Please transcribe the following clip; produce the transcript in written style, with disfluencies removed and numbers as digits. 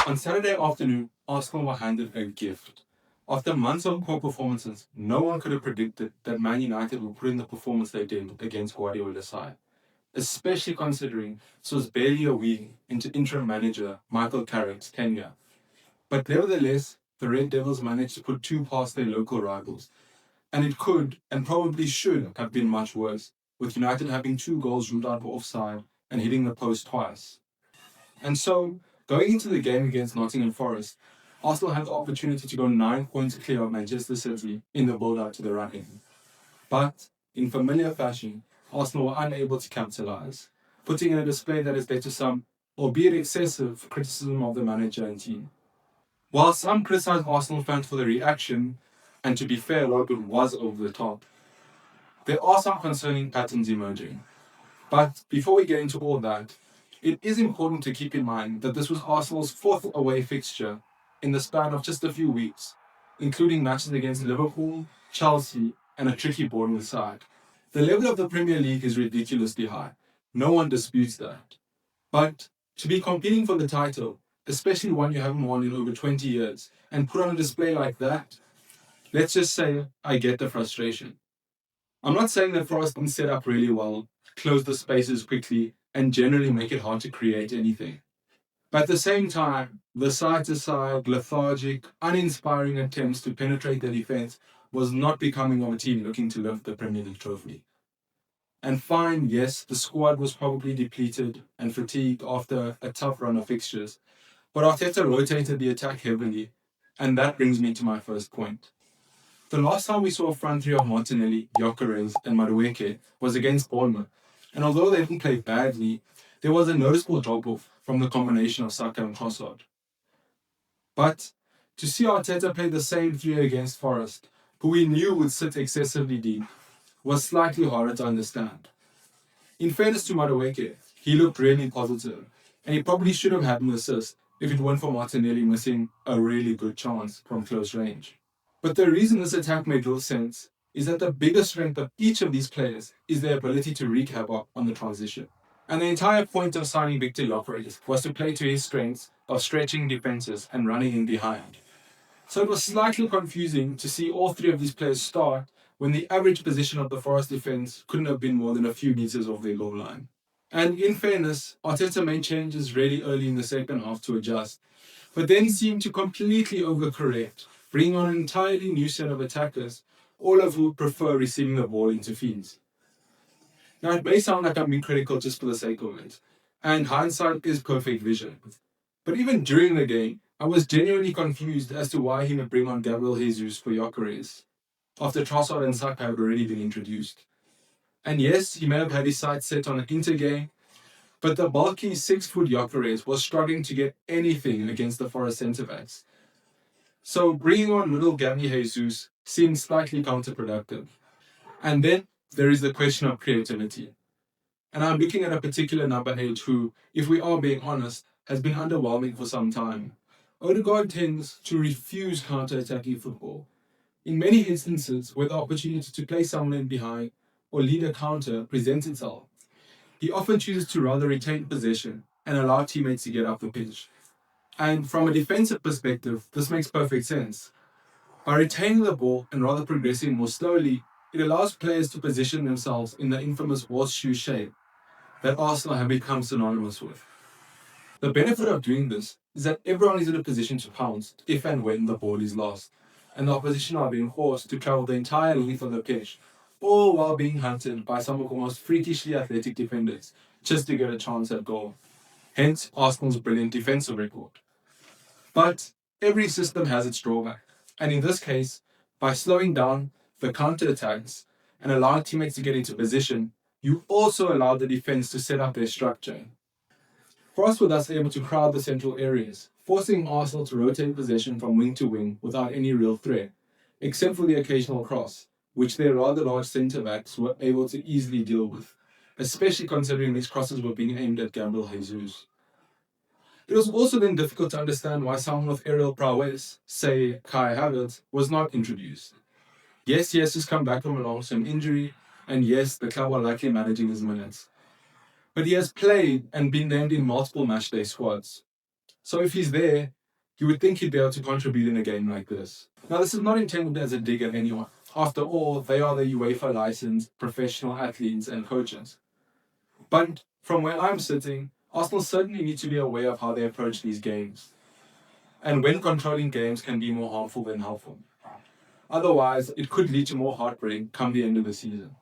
On Saturday afternoon, Arsenal were handed a gift. After months of poor performances, no one could have predicted that Man United would put in the performance they did against Guardiola's side, especially considering this was barely a week into interim manager Michael Carrick's tenure. But nevertheless, the Red Devils managed to put two past their local rivals, and it could and probably should have been much worse, with United having two goals ruled out for offside and hitting the post twice. And so, going into the game against Nottingham Forest, Arsenal had the opportunity to go 9 points clear of Manchester City in the build-up to the run-in. But, in familiar fashion, Arsenal were unable to capitalise, putting in a display that has led to some, albeit excessive, criticism of the manager and team. While some criticise Arsenal fans for the reaction, and to be fair, a lot of it was over the top, there are some concerning patterns emerging. But before we get into all that, it is important to keep in mind that this was Arsenal's fourth away fixture in the span of just a few weeks, including matches against Liverpool, Chelsea, and a tricky Bournemouth side. The level of the Premier League is ridiculously high. No one disputes that. But to be competing for the title, especially one you haven't won in over 20 years, and put on a display like that, let's just say I get the frustration. I'm not saying that Forest didn't set up really well, close the spaces quickly, and generally make it hard to create anything. But at the same time, the side-to-side, lethargic, uninspiring attempts to penetrate the defense was not becoming of a team looking to lift the Premier League trophy. And fine, yes, the squad was probably depleted and fatigued after a tough run of fixtures, but Arteta rotated the attack heavily, and that brings me to my first point. The last time we saw a front three of Martinelli, Gyökeres, and Madueke was against Bournemouth, and although they didn't play badly, there was a noticeable drop-off from the combination of Saka and Trossard. But to see Arteta play the same three against Forest, who we knew would sit excessively deep, was slightly harder to understand. In fairness to Madueke, he looked really positive, and he probably should have had an assist if it weren't for Martinelli missing a really good chance from close range. But the reason this attack made real sense is that the biggest strength of each of these players is their ability to wreak havoc on the transition. And the entire point of signing Victor Gyökeres was to play to his strengths of stretching defenses and running in behind. So it was slightly confusing to see all three of these players start when the average position of the Forest defense couldn't have been more than a few meters off their goal line. And in fairness, Arteta made changes really early in the second half to adjust, but then seemed to completely overcorrect, bringing on an entirely new set of attackers, all of who prefer receiving the ball into feeds. Now, it may sound like I'm being critical just for the sake of it, and hindsight is perfect vision. But even during the game, I was genuinely confused as to why he would bring on Gabriel Jesus for Gyökeres, after Trossard and Saka had already been introduced. And yes, he may have had his sights set on an inter-game, but the bulky 6-foot Gyökeres was struggling to get anything against the Forest centre-backs. So bringing on little Gabby Jesus seemed slightly counterproductive. And then there is the question of creativity. And I'm looking at a particular number 8 who, if we are being honest, has been underwhelming for some time. Odegaard tends to refuse counter-attacking football. In many instances, where the opportunity to play someone in behind or lead a counter presents itself, he often chooses to rather retain possession and allow teammates to get up the pitch. And from a defensive perspective, this makes perfect sense. By retaining the ball and rather progressing more slowly, it allows players to position themselves in the infamous horseshoe shape that Arsenal have become synonymous with. The benefit of doing this is that everyone is in a position to pounce if and when the ball is lost, and the opposition are being forced to travel the entire length of the pitch, all while being hunted by some of the most freakishly athletic defenders just to get a chance at goal. Hence Arsenal's brilliant defensive record. But every system has its drawback, and in this case, by slowing down the counter-attacks and allowing teammates to get into position, you also allow the defense to set up their structure. Forest were thus able to crowd the central areas, forcing Arsenal to rotate possession from wing to wing without any real threat, except for the occasional cross, which their rather large centre-backs were able to easily deal with, especially considering these crosses were being aimed at Gabriel Jesus. It was also then difficult to understand why someone with aerial prowess, say Kai Havertz, was not introduced. Yes, he has just come back from a long-term injury, and yes, the club are likely managing his minutes. But he has played and been named in multiple matchday squads. So if he's there, you would think he'd be able to contribute in a game like this. Now, this is not intended as a dig at anyone. After all, they are the UEFA licensed professional athletes and coaches. But from where I'm sitting, Arsenal certainly need to be aware of how they approach these games, and when controlling games can be more harmful than helpful. Otherwise, it could lead to more heartbreak come the end of the season.